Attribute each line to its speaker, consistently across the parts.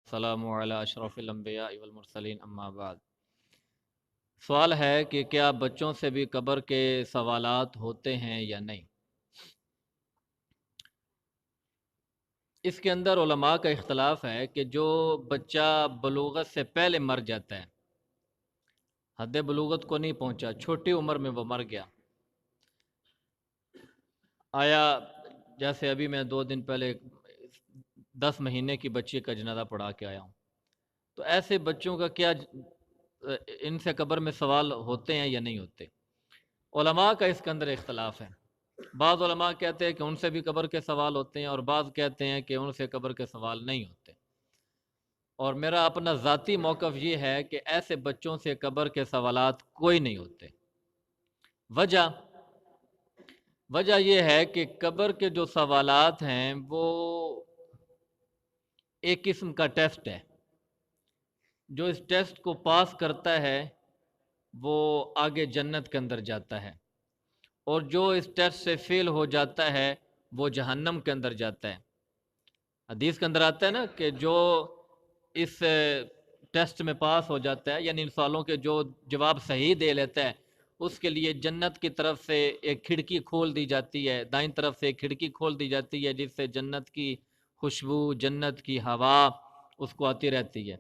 Speaker 1: السلام علی اشرف الانبیاء والمرسلین اما بعد۔ سوال ہے کہ کیا بچوں سے بھی قبر کے سوالات ہوتے ہیں یا نہیں؟ اس کے اندر علماء کا اختلاف ہے کہ جو بچہ بلوغت سے پہلے مر جاتا ہے، حد بلوغت کو نہیں پہنچا، چھوٹی عمر میں وہ مر گیا، آیا جیسے ابھی میں 2 دن پہلے 10 مہینے کی بچی کا جنازہ پڑھا کے آیا ہوں، تو ایسے بچوں کا کیا ان سے قبر میں سوال ہوتے ہیں یا نہیں ہوتے؟ علماء کا اس کے اندر اختلاف ہے۔ بعض علماء کہتے ہیں کہ ان سے بھی قبر کے سوال ہوتے ہیں، اور بعض کہتے ہیں کہ ان سے قبر کے سوال نہیں ہوتے۔ اور میرا اپنا ذاتی موقف یہ ہے کہ ایسے بچوں سے قبر کے سوالات کوئی نہیں ہوتے۔ وجہ یہ ہے کہ قبر کے جو سوالات ہیں وہ ایک قسم کا ٹیسٹ ہے، جو اس ٹیسٹ کو پاس کرتا ہے وہ آگے جنت کے اندر جاتا ہے، اور جو اس ٹیسٹ سے فیل ہو جاتا ہے وہ جہنم کے اندر جاتا ہے۔ حدیث کے اندر آتا ہے نا کہ جو اس ٹیسٹ میں پاس ہو جاتا ہے، یعنی ان سوالوں کے جو جواب صحیح دے لیتا ہے، اس کے لیے جنت کی طرف سے ایک کھڑکی کھول دی جاتی ہے، دائیں طرف سے ایک کھڑکی کھول دی جاتی ہے، جس سے جنت کی خوشبو، جنت کی ہوا اس کو آتی رہتی ہے۔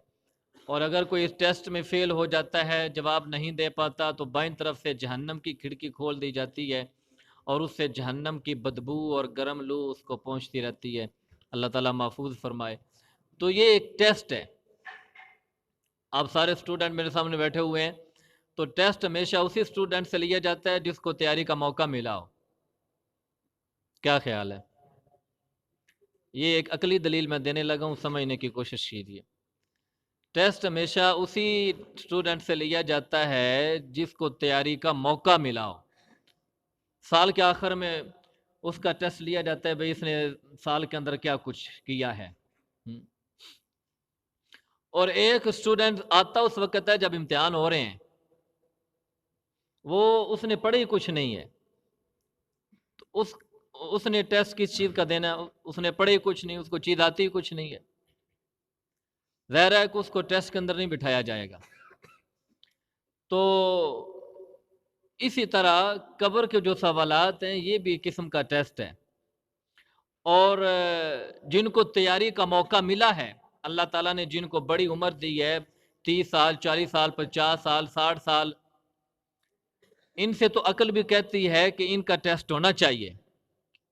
Speaker 1: اور اگر کوئی اس ٹیسٹ میں فیل ہو جاتا ہے، جواب نہیں دے پاتا، تو بائیں طرف سے جہنم کی کھڑکی کھول دی جاتی ہے، اور اس سے جہنم کی بدبو اور گرم لو اس کو پہنچتی رہتی ہے۔ اللہ تعالیٰ محفوظ فرمائے۔ تو یہ ایک ٹیسٹ ہے۔ آپ سارے اسٹوڈنٹ میرے سامنے بیٹھے ہوئے ہیں، تو ٹیسٹ ہمیشہ اسی اسٹوڈنٹ سے لیا جاتا ہے جس کو تیاری کا موقع ملا ہو۔ کیا خیال ہے؟ یہ ایک عقلی دلیل میں دینے لگا ہوں، سمجھنے کی کوشش کیجیے۔ ٹیسٹ ہمیشہ اسی اسٹوڈنٹ سے لیا جاتا ہے جس کو تیاری کا موقع ملا ہو۔ سال کے آخر میں اس کا ٹیسٹ لیا جاتا ہے، بھئی اس نے سال کے اندر کیا کچھ کیا ہے۔ اور ایک اسٹوڈنٹ آتا اس وقت ہے جب امتحان ہو رہے ہیں، اس نے پڑھی کچھ نہیں ہے، تو اس نے ٹیسٹ کس چیز کا دینا ہے؟ اس نے پڑھی کچھ نہیں، اس کو چیز آتی کچھ نہیں ہے، ظاہر ہے کہ اس کو ٹیسٹ کے اندر نہیں بٹھایا جائے گا۔ تو اسی طرح قبر کے جو سوالات ہیں یہ بھی قسم کا ٹیسٹ ہے، اور جن کو تیاری کا موقع ملا ہے، اللہ تعالیٰ نے جن کو بڑی عمر دی ہے، 30 سال، 40 سال، 50 سال، 60 سال، ان سے تو عقل بھی کہتی ہے کہ ان کا ٹیسٹ ہونا چاہیے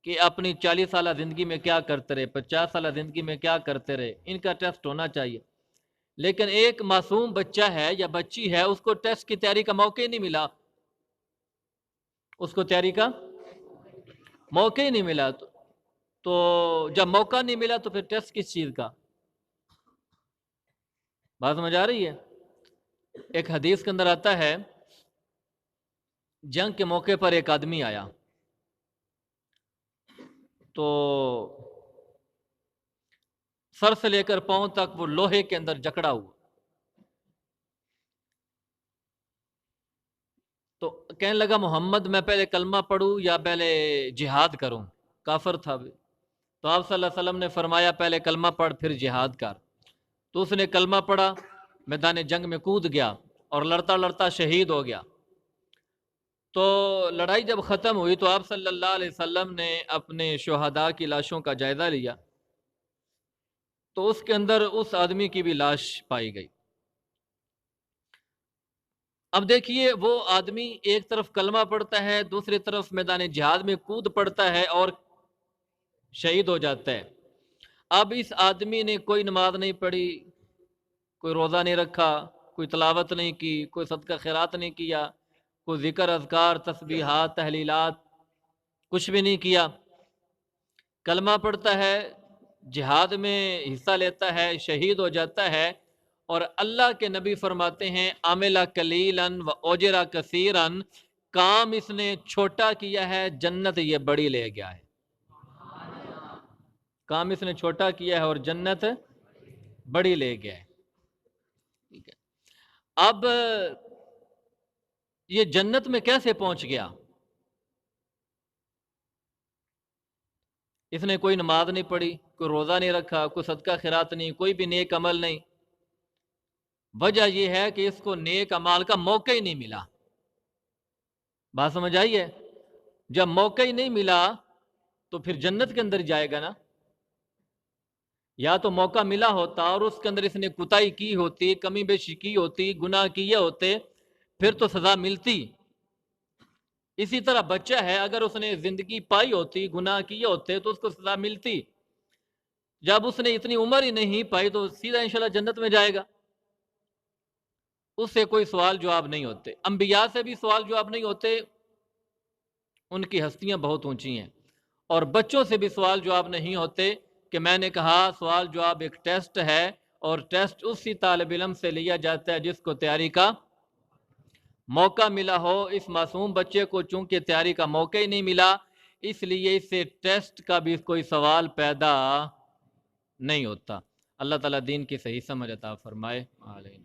Speaker 1: کہ اپنی 40 سالہ زندگی میں کیا کرتے رہے، 50 سالہ زندگی میں کیا کرتے رہے، ان کا ٹیسٹ ہونا چاہیے۔ لیکن ایک معصوم بچہ ہے یا بچی ہے، اس کو ٹیسٹ کی تیاری کا موقع ہی نہیں ملا، اس کو تیاری کا موقع ہی نہیں ملا، تو جب موقع نہیں ملا تو پھر ٹیسٹ کس چیز کا؟ بات سمجھ آ رہی ہے؟ ایک حدیث کے اندر آتا ہے، جنگ کے موقع پر ایک آدمی آیا، تو سر سے لے کر پاؤں تک وہ لوہے کے اندر جکڑا ہوا، تو کہنے لگا محمد میں پہلے کلمہ پڑھوں یا پہلے جہاد کروں؟ کافر تھا بھی۔ تو آپ صلی اللہ علیہ وسلم نے فرمایا پہلے کلمہ پڑھ پھر جہاد کر۔ تو اس نے کلمہ پڑھا، میدان جنگ میں کود گیا اور لڑتا لڑتا شہید ہو گیا۔ تو لڑائی جب ختم ہوئی تو آپ صلی اللہ علیہ وسلم نے اپنے شہداء کی لاشوں کا جائزہ لیا، تو اس کے اندر اس آدمی کی بھی لاش پائی گئی۔ اب دیکھیے، وہ آدمی ایک طرف کلمہ پڑھتا ہے، دوسری طرف میدان جہاد میں کود پڑتا ہے اور شہید ہو جاتا ہے۔ اب اس آدمی نے کوئی نماز نہیں پڑھی، کوئی روزہ نہیں رکھا، کوئی تلاوت نہیں کی، کوئی صدقہ خیرات نہیں کیا، کوئی ذکر اذکار تسبیحات تحلیلات کچھ بھی نہیں کیا، کلمہ پڑھتا ہے، جہاد میں حصہ لیتا ہے، شہید ہو جاتا ہے، اور اللہ کے نبی فرماتے ہیں عاملہ قلیلاً و اوجرا کثیراً، کام اس نے چھوٹا کیا ہے، جنت یہ بڑی لے گیا ہے۔ کام اس نے چھوٹا کیا ہے اور جنت بڑی لے گیا ہے۔ ٹھیک ہے، اب یہ جنت میں کیسے پہنچ گیا؟ اس نے کوئی نماز نہیں پڑھی، کوئی روزہ نہیں رکھا، کوئی صدقہ خیرات نہیں، کوئی بھی نیک عمل نہیں، وجہ یہ ہے کہ اس کو نیک عمل کا موقع ہی نہیں ملا۔ بات سمجھ آئی ہے؟ جب موقع ہی نہیں ملا تو پھر جنت کے اندر جائے گا نا؟ یا تو موقع ملا ہوتا اور اس کے اندر اس نے کوتاہی کی ہوتی، کمی بیشی کی ہوتی، گناہ کیے ہوتے، پھر تو سزا ملتی۔ اسی طرح بچہ ہے، اگر اس نے زندگی پائی ہوتی، گناہ کیے ہوتے تو اس کو سزا ملتی۔ جب اس نے اتنی عمر ہی نہیں پائی تو سیدھا انشاءاللہ جنت میں جائے گا، اس سے کوئی سوال جواب نہیں ہوتے۔ انبیاء سے بھی سوال جواب نہیں ہوتے، ان کی ہستیاں بہت اونچی ہیں، اور بچوں سے بھی سوال جواب نہیں ہوتے، کہ میں نے کہا سوال جواب ایک ٹیسٹ ہے، اور ٹیسٹ اسی طالب علم سے لیا جاتا ہے جس کو تیاری کا موقع ملا ہو۔ اس معصوم بچے کو چونکہ تیاری کا موقع ہی نہیں ملا، اس لیے اس سے ٹیسٹ کا بھی کوئی سوال پیدا نہیں ہوتا۔ اللہ تعالیٰ دین کی صحیح سمجھ عطا فرمائے۔ آمین۔